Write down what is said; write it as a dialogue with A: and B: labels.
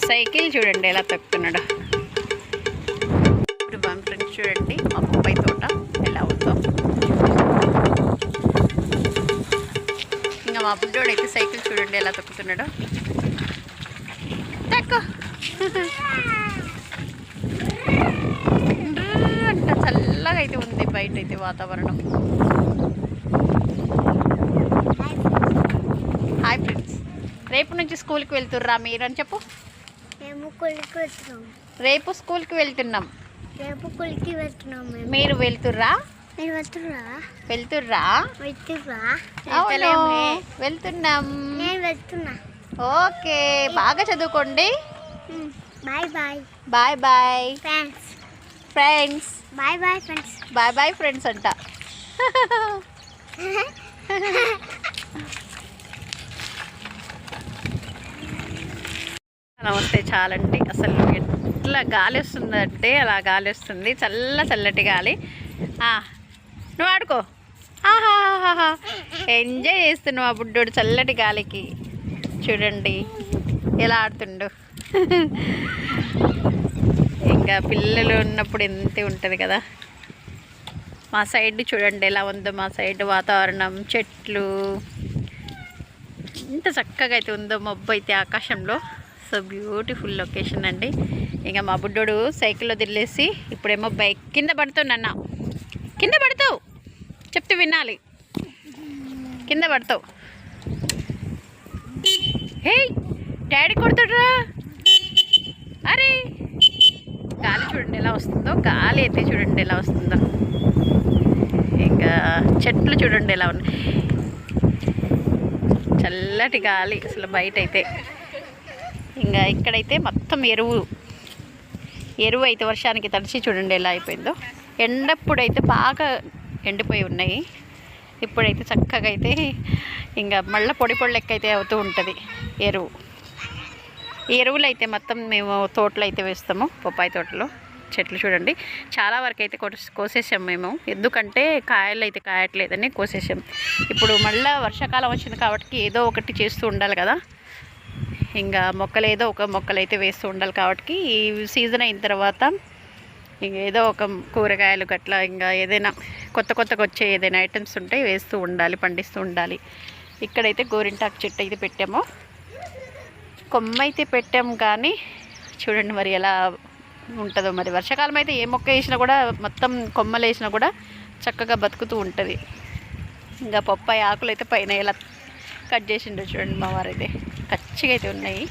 A: Cycle చూడండి ఎలా తొక్కుతున్నాడు. ఇప్పుడు మా ఫ్రెండ్స్ చూడండి మా బొప్పాయి తోట ఎలా ఉందో. ఇంకా మా బుడ్డోడు అయితే సైకిల్ చూడండి ఎలా తొక్కుతున్నాడో. తక్కువ అంట చల్లగా అయితే ఉంది బయట అయితే వాతావరణం. హాయ్ ఫ్రెండ్స్, రేపు నుంచి స్కూల్కి వెళ్తుర్రా మీరు అని చెప్పు. రేపు స్కూల్కి వెళ్తున్నాం. మీరు వెళ్తుర్రా? వెళ్తుర్రా? వెళ్తున్నాం. ఓకే, బాగా చదువుకోండి.
B: Bye bye.
A: Bye bye friends.
B: Bye bye friends.
A: Bye bye friends అంట. నమస్తే. చాలండి, అసలు ఎట్లా గాలి వస్తుందంటే అలా గాలి వస్తుంది, చల్లటి గాలి. నువ్వు ఆడుకో. ఆహాహాహా, ఎంజాయ్ చేస్తున్నావు ఆ బుడ్డోడు చల్లటి గాలికి. చూడండి ఎలా ఆడుతుండు. ఇంకా పిల్లలు ఉన్నప్పుడు ఎంతే ఉంటుంది కదా. మా సైడ్ చూడండి ఎలా ఉందో. మా సైడ్ వాతావరణం, చెట్లు ఎంత చక్కగా అయితే ఉందో. మబ్బు అయితే ఆకాశంలో. సో బ్యూటిఫుల్ లొకేషన్ అండి. ఇంకా మా బుడ్డోడు సైకిల్లో దిల్లేసి ఇప్పుడేమో బైక్ కింద పడుతుండన్న. కింద పడతావు, చెప్తే వినాలి. కింద పడతావు. హే, డాడీ కొడతాడురా. అరే, గాలి చూడండి ఎలా వస్తుందో. గాలి అయితే చూడండి ఎలా వస్తుందో. ఇంకా చెట్లు చూడండి ఎలా ఉన్నాయి. చల్లటి గాలి అసలు బయట అయితే. ఇంకా ఇక్కడైతే మొత్తం ఎరువు అయితే వర్షానికి తడిచి చూడండి ఎలా అయిపోయిందో. ఎండప్పుడైతే బాగా ఎండిపోయి ఉన్నాయి. ఇప్పుడైతే చక్కగా అయితే ఇంకా మళ్ళీ పొడి లెక్క అయితే అవుతూ ఉంటుంది ఎరువు. ఈ ఎరువులు అయితే మొత్తం మేము తోటలో అయితే వేస్తాము. బొప్పాయి తోటలో చెట్లు చూడండి చాలా వరకు అయితే కోసేసాం మేము. ఎందుకంటే కాయలు అయితే కాయట్లేదని కోసేసాం. ఇప్పుడు మళ్ళీ వర్షాకాలం వచ్చింది కాబట్టి ఏదో ఒకటి చేస్తూ ఉండాలి కదా. ఇంకా మొక్కలు ఏదో ఒక మొక్కలు అయితే వేస్తూ ఉండాలి కాబట్టి ఈ సీజన్ అయిన తర్వాత ఏదో ఒక కూరగాయలు గట్లా ఇంకా ఏదైనా కొత్తగా వచ్చే ఏదైనా ఐటమ్స్ ఉంటే వేస్తూ ఉండాలి, పండిస్తూ ఉండాలి. ఇక్కడైతే గోరింటాకు చెట్టు అయితే పెట్టాము. కొమ్మ అయితే పెట్టాము కానీ చూడండి మరి ఎలా ఉంటుందో. మరి వర్షాకాలం అయితే ఏ మొక్క వేసినా కూడా, మొత్తం కొమ్మలు వేసినా కూడా చక్కగా బతుకుతూ ఉంటుంది. ఇంకా బొప్పాయి ఆకులు అయితే పైన ఎలా కట్ చేసిండ్రు చూడండి మా వారైతే. కచ్చిగా అయితే ఉన్నాయి.